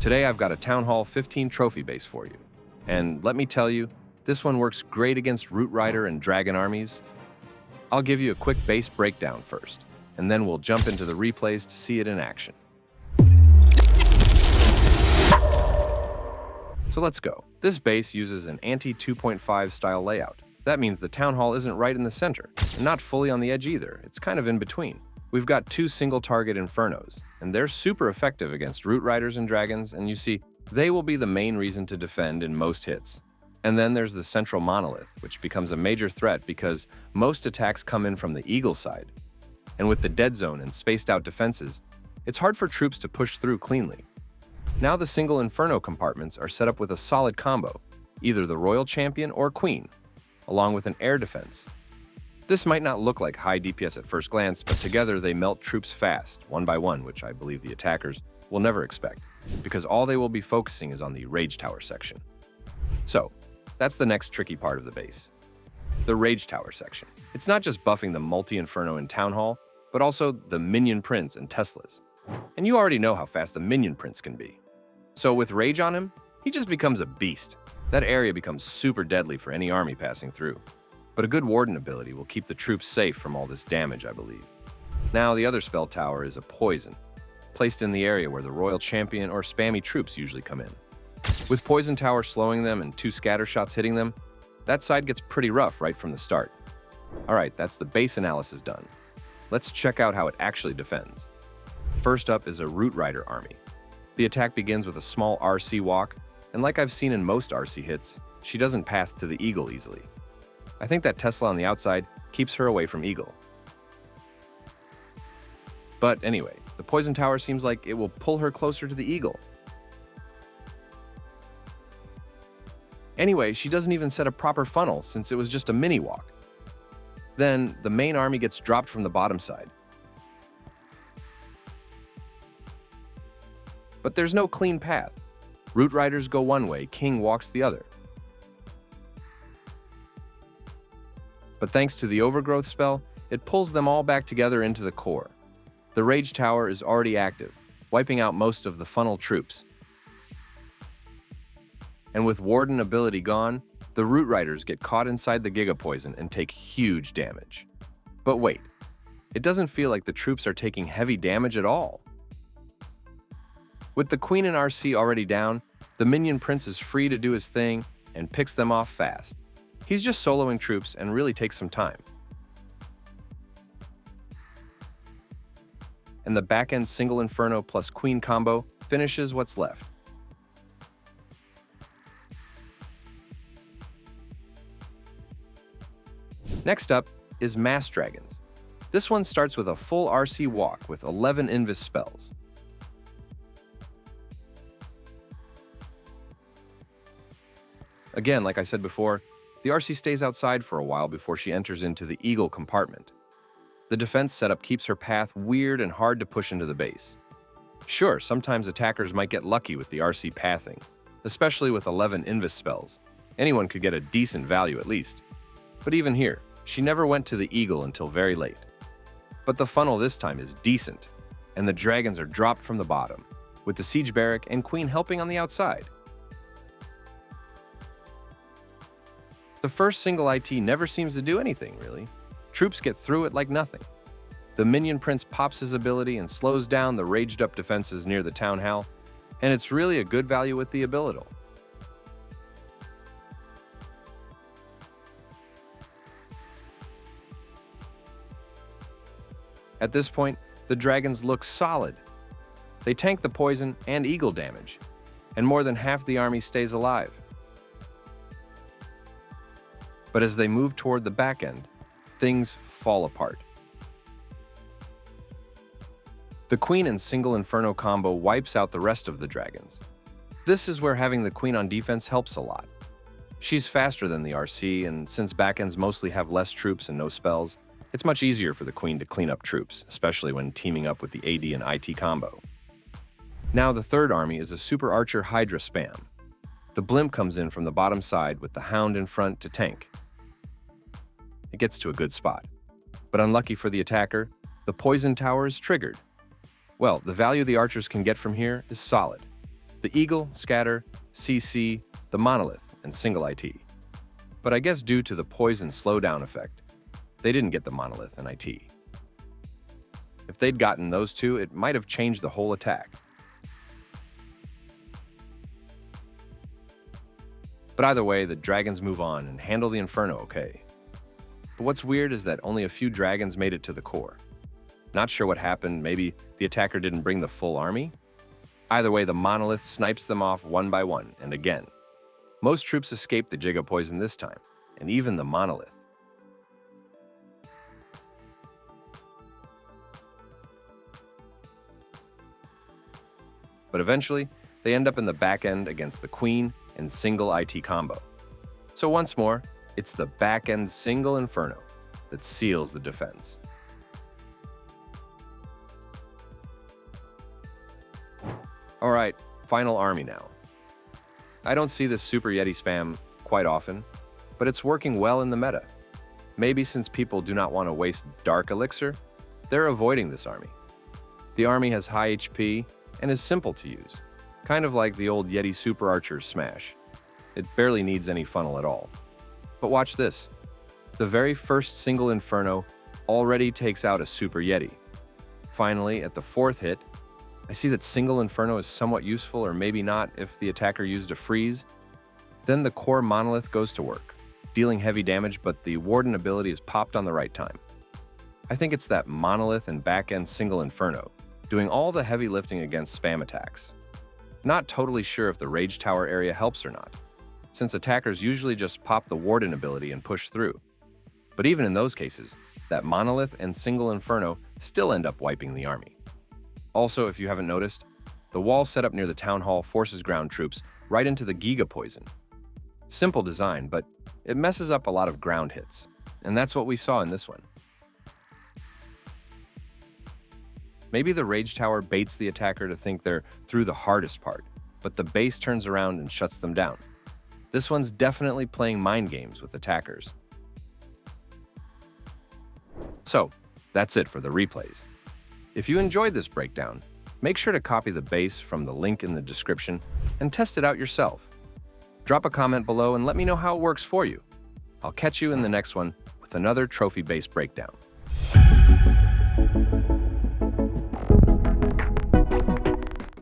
Today I've got a Town Hall 15 trophy base for you. And let me tell you, this one works great against Root Rider and Dragon armies. I'll give you a quick base breakdown first, and then we'll jump into the replays to see it in action. So let's go. This base uses an anti-2.5 style layout. That means the Town Hall isn't right in the center, and not fully on the edge either. It's kind of in between. We've got two single-target Infernos, and they're super effective against Root Riders and Dragons, and you see, they will be the main reason to defend in most hits. And then there's the central monolith, which becomes a major threat because most attacks come in from the Eagle side. And with the dead zone and spaced-out defenses, it's hard for troops to push through cleanly. Now the single Inferno compartments are set up with a solid combo, either the Royal Champion or Queen, along with an air defense. This might not look like high DPS at first glance, but together they melt troops fast, one by one, which I believe the attackers will never expect, because all they will be focusing is on the Rage Tower section. So, that's the next tricky part of the base. The Rage Tower section. It's not just buffing the multi-Inferno in Town Hall, but also the Minion Prince and Teslas. And you already know how fast the Minion Prince can be. So with Rage on him, he just becomes a beast. That area becomes super deadly for any army passing through. But a good Warden ability will keep the troops safe from all this damage, I believe. Now the other spell tower is a Poison, placed in the area where the Royal Champion or spammy troops usually come in. With Poison Tower slowing them and 2 scatter shots hitting them, that side gets pretty rough right from the start. Alright, that's the base analysis done. Let's check out how it actually defends. First up is a Root Rider army. The attack begins with a small RC walk, and like I've seen in most RC hits, she doesn't path to the Eagle easily. I think that Tesla on the outside keeps her away from Eagle. But anyway, the Poison Tower seems like it will pull her closer to the Eagle. Anyway, she doesn't even set a proper funnel since it was just a mini walk. Then, the main army gets dropped from the bottom side. But there's no clean path. Root Riders go one way, King walks the other. But thanks to the Overgrowth spell, it pulls them all back together into the core. The Rage Tower is already active, wiping out most of the funnel troops. And with Warden ability gone, the Root Riders get caught inside the Giga Poison and take huge damage. But wait, it doesn't feel like the troops are taking heavy damage at all. With the Queen and RC already down, the Minion Prince is free to do his thing and picks them off fast. He's just soloing troops and really takes some time. And the back-end single Inferno plus Queen combo finishes what's left. Next up is Mass Dragons. This one starts with a full RC walk with 11 Invis spells. Again, like I said before, the RC stays outside for a while before she enters into the Eagle compartment. The defense setup keeps her path weird and hard to push into the base. Sure, sometimes attackers might get lucky with the RC pathing, especially with 11 Invis spells. Anyone could get a decent value at least. But even here, she never went to the Eagle until very late. But the funnel this time is decent, and the dragons are dropped from the bottom, with the Siege Barrack and Queen helping on the outside. The first single IT never seems to do anything, really. Troops get through it like nothing. The Minion Prince pops his ability and slows down the raged-up defenses near the Town Hall, and it's really a good value with the ability. At this point, the dragons look solid. They tank the poison and Eagle damage, and more than half the army stays alive. But as they move toward the back end, things fall apart. The Queen and single Inferno combo wipes out the rest of the dragons. This is where having the Queen on defense helps a lot. She's faster than the RC, and since backends mostly have less troops and no spells, it's much easier for the Queen to clean up troops, especially when teaming up with the AD and IT combo. Now the third army is a Super Archer Hydra spam. The Blimp comes in from the bottom side with the Hound in front to tank. It gets to a good spot. But unlucky for the attacker, the Poison Tower is triggered. Well, the value the archers can get from here is solid. The Eagle, Scatter, CC, the Monolith, and Single IT. But I guess due to the poison slowdown effect, they didn't get the Monolith and IT. If they'd gotten those two, it might have changed the whole attack. But either way, the dragons move on and handle the Inferno okay. But what's weird is that only a few dragons made it to the core. Not sure what happened, maybe the attacker didn't bring the full army? Either way, the Monolith snipes them off one by one, and again. Most troops escape the Giga Poison this time, and even the Monolith. But eventually, they end up in the back end against the Queen and Single IT combo. So once more, it's the back end Single Inferno that seals the defense. Alright, final army now. I don't see this Super Yeti spam quite often, but it's working well in the meta. Maybe since people do not want to waste Dark Elixir, they're avoiding this army. The army has high HP and is simple to use, kind of like the old Yeti Super Archer's Smash. It barely needs any funnel at all. But watch this. The very first Single Inferno already takes out a Super Yeti. Finally, at the fourth hit, I see that Single Inferno is somewhat useful, or maybe not if the attacker used a freeze. Then the core Monolith goes to work, dealing heavy damage, but the Warden ability is popped on the right time. I think it's that Monolith and back-end Single Inferno, doing all the heavy lifting against spam attacks. Not totally sure if the Rage Tower area helps or not, since attackers usually just pop the Warden ability and push through. But even in those cases, that Monolith and Single Inferno still end up wiping the army. Also, if you haven't noticed, the wall set up near the Town Hall forces ground troops right into the Giga Poison. Simple design, but it messes up a lot of ground hits, and that's what we saw in this one. Maybe the Rage Tower baits the attacker to think they're through the hardest part, but the base turns around and shuts them down. This one's definitely playing mind games with attackers. So, that's it for the replays. If you enjoyed this breakdown, make sure to copy the base from the link in the description and test it out yourself. Drop a comment below and let me know how it works for you. I'll catch you in the next one with another trophy-based breakdown.